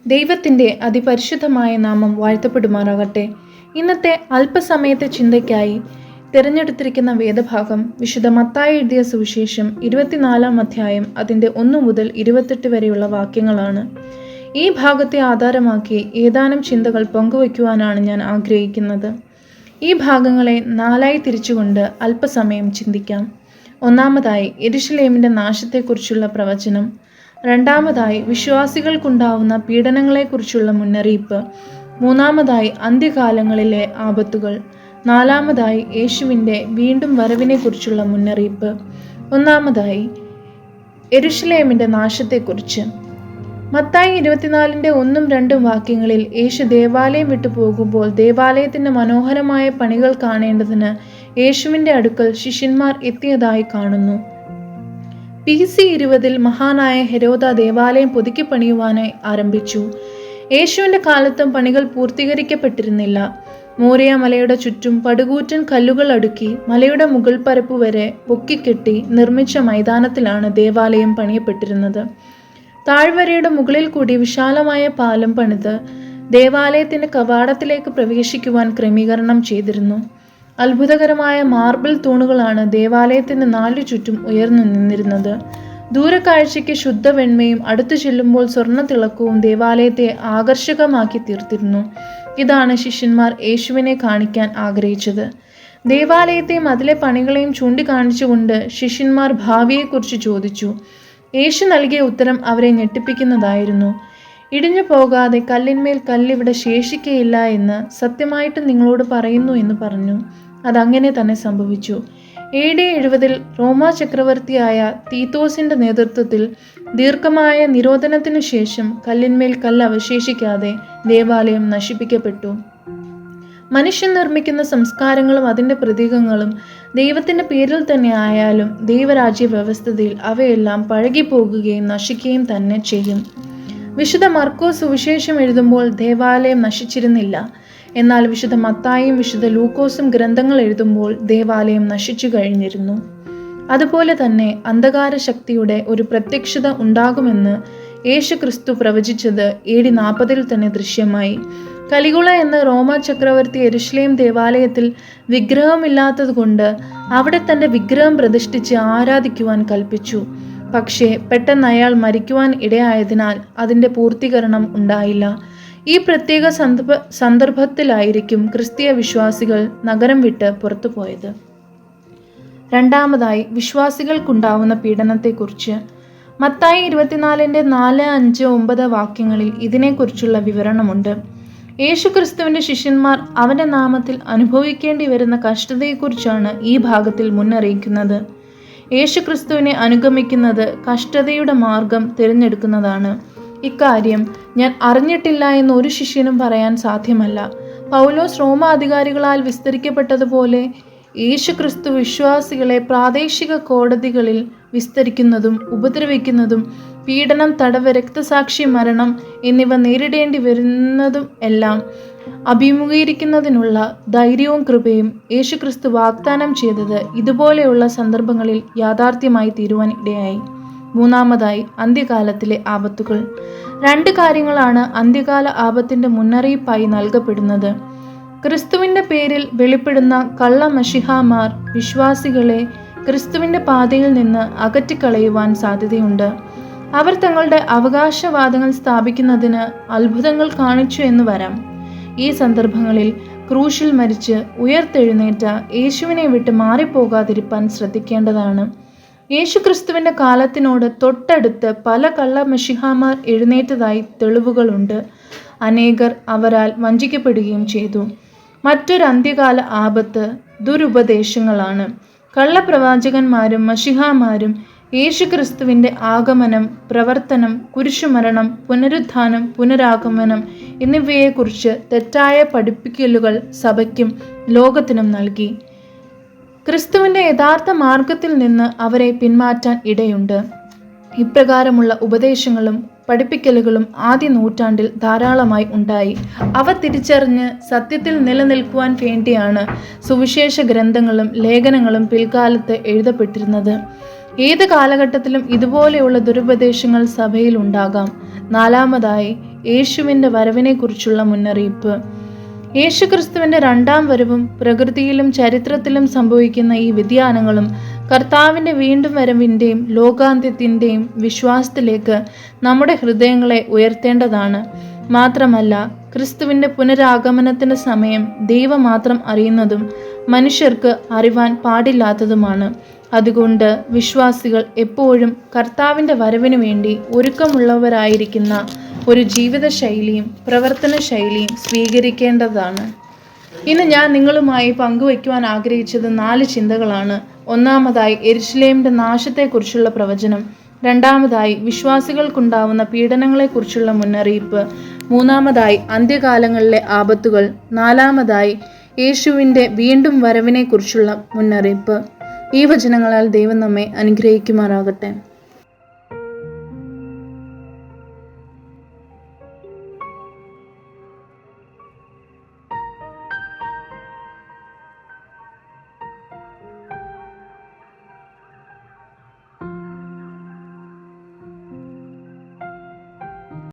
ദൈവത്തിൻ്റെ അതിപരിശുദ്ധമായ നാമം വാഴ്ത്തപ്പെടുമാറാകട്ടെ. ഇന്നത്തെ അല്പസമയത്തെ ചിന്തയ്ക്കായി തിരഞ്ഞെടുത്തിരിക്കുന്ന വേദഭാഗം വിശുദ്ധ മത്തായി എഴുതിയ സുവിശേഷം 24 അധ്യായം അതിൻ്റെ 1 മുതൽ 28 വരെയുള്ള വാക്യങ്ങളാണ്. ഈ ഭാഗത്തെ ആധാരമാക്കി ഏതാനും ചിന്തകൾ പങ്കുവയ്ക്കുവാനാണ് ഞാൻ ആഗ്രഹിക്കുന്നത്. ഈ ഭാഗങ്ങളെ 4 തിരിച്ചുകൊണ്ട് അല്പസമയം ചിന്തിക്കാം. ഒന്നാമതായി യെരുശലേമിൻ്റെ നാശത്തെക്കുറിച്ചുള്ള പ്രവചനം. രണ്ടാമതായി വിശ്വാസികൾക്കുണ്ടാവുന്ന പീഡനങ്ങളെക്കുറിച്ചുള്ള മുന്നറിയിപ്പ്. മൂന്നാമതായി അന്ത്യകാലങ്ങളിലെ ആപത്തുകൾ. നാലാമതായി യേശുവിൻ്റെ വീണ്ടും വരവിനെക്കുറിച്ചുള്ള മുന്നറിയിപ്പ്. ഒന്നാമതായി യെരുശലേമിൻ്റെ നാശത്തെക്കുറിച്ച്. മത്തായി 24 1-2 വാക്യങ്ങളിൽ യേശു ദേവാലയം വിട്ടു പോകുമ്പോൾ ദേവാലയത്തിൻ്റെ മനോഹരമായ പണികൾ കാണേണ്ടതിന് യേശുവിൻ്റെ അടുക്കൽ ശിഷ്യന്മാർ എത്തിയതായി കാണുന്നു. BC 20 മഹാനായ ഹെരോദ ദേവാലയം പുതുക്കി പണിയുവാനായി ആരംഭിച്ചു. യേശുവിൻ്റെ കാലത്തും പണികൾ പൂർത്തീകരിക്കപ്പെട്ടിരുന്നില്ല. മോറിയ മലയുടെ ചുറ്റും പടുകൂറ്റൻ കല്ലുകൾ അടുക്കി മലയുടെ മുകൾ പരപ്പ് വരെ പൊക്കിക്കെട്ടി നിർമ്മിച്ച മൈതാനത്തിലാണ് ദേവാലയം പണിയപ്പെട്ടിരുന്നത്. താഴ്വരയുടെ മുകളിൽ കൂടി വിശാലമായ പാലം പണിത് ദേവാലയത്തിൻ്റെ കവാടത്തിലേക്ക് പ്രവേശിക്കുവാൻ ക്രമീകരണം ചെയ്തിരുന്നു. അത്ഭുതകരമായ മാർബിൾ തൂണുകളാണ് ദേവാലയത്തിന് 4 ചുറ്റും ഉയർന്നു നിന്നിരുന്നത്. ദൂരക്കാഴ്ചയ്ക്ക് ശുദ്ധ വെണ്മയും അടുത്തു ചെല്ലുമ്പോൾ സ്വർണ്ണ തിളക്കവും ദേവാലയത്തെ ആകർഷകമാക്കി തീർത്തിരുന്നു. ഇതാണ് ശിഷ്യന്മാർ യേശുവിനെ കാണിക്കാൻ ആഗ്രഹിച്ചത്. ദേവാലയത്തെയും അതിലെ പണികളെയും ചൂണ്ടിക്കാണിച്ചുകൊണ്ട് ശിഷ്യന്മാർ ഭാവിയെക്കുറിച്ച് ചോദിച്ചു. യേശു നൽകിയ ഉത്തരം അവരെ ഞെട്ടിപ്പിക്കുന്നതായിരുന്നു. ഇടിഞ്ഞു പോകാതെ കല്ലിന്മേൽ കല്ലിവിടെ ശേഷിക്കയില്ല എന്ന് സത്യമായിട്ട് നിങ്ങളോട് പറയുന്നു എന്ന് പറഞ്ഞു. അതങ്ങനെ തന്നെ സംഭവിച്ചു. AD 70 റോമാ ചക്രവർത്തിയായ തീത്തോസിന്റെ നേതൃത്വത്തിൽ ദീർഘമായ നിരോധനത്തിനു ശേഷം കല്ലിന്മേൽ കല്ല് അവശേഷിക്കാതെ ദേവാലയം നശിപ്പിക്കപ്പെട്ടു. മനുഷ്യൻ നിർമ്മിക്കുന്ന സംസ്കാരങ്ങളും അതിൻ്റെ പ്രതീകങ്ങളും ദൈവത്തിൻ്റെ പേരിൽ തന്നെ ആയാലും ദൈവരാജ്യ വ്യവസ്ഥതയിൽ അവയെല്ലാം പഴകിപ്പോകുകയും നശിക്കുകയും തന്നെ ചെയ്യും. വിശുദ്ധ മർക്കോസ് സുവിശേഷം എഴുതുമ്പോൾ ദേവാലയം നശിച്ചിരുന്നില്ല. എന്നാൽ വിശുദ്ധ മത്തായിയും വിശുദ്ധ ലൂക്കോസും ഗ്രന്ഥങ്ങൾ എഴുതുമ്പോൾ ദേവാലയം നശിച്ചു കഴിഞ്ഞിരുന്നു. അതുപോലെ തന്നെ അന്ധകാര ശക്തിയുടെ ഒരു പ്രത്യക്ഷത ഉണ്ടാകുമെന്ന് യേശു ക്രിസ്തു പ്രവചിച്ചത് AD 40 തന്നെ ദൃശ്യമായി. കലികുള എന്ന റോമാ ചക്രവർത്തി യെരുശലേം ദേവാലയത്തിൽ വിഗ്രഹമില്ലാത്തതുകൊണ്ട് അവിടെ തൻ്റെ വിഗ്രഹം പ്രതിഷ്ഠിച്ച് ആരാധിക്കുവാൻ കൽപ്പിച്ചു. പക്ഷേ പെട്ടെന്ന് അയാൾ മരിക്കുവാൻ ഇടയായതിനാൽ അതിൻ്റെ പൂർത്തീകരണം ഉണ്ടായില്ല. ഈ പ്രത്യേക സന്ദർഭത്തിലായിരിക്കും ക്രിസ്തീയ വിശ്വാസികൾ നഗരം വിട്ട് പുറത്തുപോയത്. രണ്ടാമതായി വിശ്വാസികൾക്കുണ്ടാവുന്ന പീഡനത്തെക്കുറിച്ച്. മത്തായി 24 4, 5, 9 വാക്യങ്ങളിൽ ഇതിനെക്കുറിച്ചുള്ള വിവരണമുണ്ട്. യേശു ക്രിസ്തുവിൻ്റെ ശിഷ്യന്മാർ അവൻ്റെ നാമത്തിൽ അനുഭവിക്കേണ്ടി വരുന്ന കഷ്ടതയെക്കുറിച്ചാണ് ഈ ഭാഗത്തിൽ മുന്നറിയിക്കുന്നത്. യേശു ക്രിസ്തുവിനെ അനുഗമിക്കുന്നത് കഷ്ടതയുടെ മാർഗം തിരഞ്ഞെടുക്കുന്നതാണ്. ഇക്കാര്യം ഞാൻ അറിഞ്ഞിട്ടില്ല എന്ന് ഒരു ശിഷ്യനും പറയാൻ സാധ്യമല്ല. പൗലോസ് റോമാ അധികാരികളാൽ വിസ്തരിക്കപ്പെട്ടതുപോലെ യേശു ക്രിസ്തു വിശ്വാസികളെ പ്രാദേശിക കോടതികളിൽ വിസ്തരിക്കുന്നതും ഉപദ്രവിക്കുന്നതും പീഡനം, തടവ്, രക്തസാക്ഷി മരണം എന്നിവ നേരിടേണ്ടി വരുന്നതും എല്ലാം അഭിമുഖീകരിക്കുന്നതിനുള്ള ധൈര്യവും കൃപയും യേശുക്രിസ്തു വാഗ്ദാനം ചെയ്തത് ഇതുപോലെയുള്ള സന്ദർഭങ്ങളിൽ യാഥാർത്ഥ്യമായി തീരുവാൻ ഇടയായി. മൂന്നാമതായി അന്ത്യകാലത്തിലെ ആപത്തുകൾ. 2 കാര്യങ്ങളാണ് അന്ത്യകാല ആപത്തിൻ്റെ മുന്നറിയിപ്പായി നൽകപ്പെടുന്നത്. ക്രിസ്തുവിൻ്റെ പേരിൽ വെളിപ്പെടുന്ന കള്ള മശിഹാമാർ വിശ്വാസികളെ ക്രിസ്തുവിൻ്റെ പാതയിൽ നിന്ന് അകറ്റിക്കളയുവാൻ സാധ്യതയുണ്ട്. അവർ തങ്ങളുടെ അവകാശവാദങ്ങൾ സ്ഥാപിക്കുന്നതിന് അത്ഭുതങ്ങൾ കാണിച്ചു എന്ന് വരാം. ഈ സന്ദർഭങ്ങളിൽ ക്രൂശിൽ മരിച്ച് ഉയർത്തെഴുന്നേറ്റ യേശുവിനെ വിട്ട് മാറിപ്പോകാതിരിപ്പാൻ ശ്രദ്ധിക്കേണ്ടതാണ്. യേശു ക്രിസ്തുവിൻ്റെ കാലത്തിനോട് തൊട്ടടുത്ത് പല കള്ള മശിഹാമാർ എഴുന്നേറ്റതായി തെളിവുകളുണ്ട്. അനേകർ അവരാൽ വഞ്ചിക്കപ്പെടുകയും ചെയ്തു. മറ്റൊരു അന്ത്യകാല ആപത്ത് ദുരുപദേശങ്ങളാണ്. കള്ളപ്രവാചകന്മാരും മശിഹാമാരും യേശുക്രിസ്തുവിൻ്റെ ആഗമനം, പ്രവർത്തനം, കുരിശുമരണം, പുനരുത്ഥാനം, പുനരാഗമനം എന്നിവയെക്കുറിച്ച് തെറ്റായ പഠിപ്പിക്കലുകൾ സഭയ്ക്കും ലോകത്തിനും നൽകി. ക്രിസ്തുവിൻ്റെ യഥാർത്ഥ മാർഗത്തിൽ നിന്ന് അവരെ പിന്മാറ്റാൻ ഇടയുണ്ട്. ഇപ്രകാരമുള്ള ഉപദേശങ്ങളും പഠിപ്പിക്കലുകളും ആദ്യ നൂറ്റാണ്ടിൽ ധാരാളമായി ഉണ്ടായി. അവ തിരിച്ചറിഞ്ഞ് സത്യത്തിൽ നിലനിൽക്കുവാൻ വേണ്ടിയാണ് സുവിശേഷ ഗ്രന്ഥങ്ങളും ലേഖനങ്ങളും പിൽക്കാലത്ത് എഴുതപ്പെട്ടിരുന്നത്. ഏത് കാലഘട്ടത്തിലും ഇതുപോലെയുള്ള ദുരുപദേശങ്ങൾ സഭയിൽ ഉണ്ടാകാം. നാലാമതായി യേശുവിൻ്റെ വരവിനെക്കുറിച്ചുള്ള മുന്നറിയിപ്പ്. യേശുക്രിസ്തുവിൻ്റെ രണ്ടാം വരവും പ്രകൃതിയിലും ചരിത്രത്തിലും സംഭവിക്കുന്ന ഈ വ്യതിയാനങ്ങളും കർത്താവിൻ്റെ വീണ്ടും വരവിൻ്റെയും ലോകാന്ത്യത്തിൻ്റെയും വിശ്വാസത്തിലേക്ക് നമ്മുടെ ഹൃദയങ്ങളെ ഉയർത്തേണ്ടതാണ്. മാത്രമല്ല, ക്രിസ്തുവിൻ്റെ പുനരാഗമനത്തിൻ്റെ സമയം ദൈവം മാത്രം അറിയുന്നതും മനുഷ്യർക്ക് അറിവാൻ പാടില്ലാത്തതുമാണ്. അതുകൊണ്ട് വിശ്വാസികൾ എപ്പോഴും കർത്താവിൻ്റെ വരവിനു വേണ്ടി ഒരുക്കമുള്ളവരായിരിക്കുന്ന ഒരു ജീവിതശൈലിയും പ്രവർത്തന ശൈലിയും സ്വീകരിക്കേണ്ടതാണ്. ഇന്ന് ഞാൻ നിങ്ങളുമായി പങ്കുവയ്ക്കുവാൻ ആഗ്രഹിച്ചത് 4 ചിന്തകളാണ്. ഒന്നാമതായി യെരുശലേമിൻ്റെ നാശത്തെക്കുറിച്ചുള്ള പ്രവചനം. രണ്ടാമതായി വിശ്വാസികൾക്കുണ്ടാവുന്ന പീഡനങ്ങളെക്കുറിച്ചുള്ള മുന്നറിയിപ്പ്. മൂന്നാമതായി അന്ത്യകാലങ്ങളിലെ ആപത്തുകൾ. നാലാമതായി യേശുവിൻ്റെ വീണ്ടും വരവിനെക്കുറിച്ചുള്ള മുന്നറിയിപ്പ്. ഈ വചനങ്ങളാൽ ദൈവം നമ്മെ അനുഗ്രഹിക്കുമാറാകട്ടെ.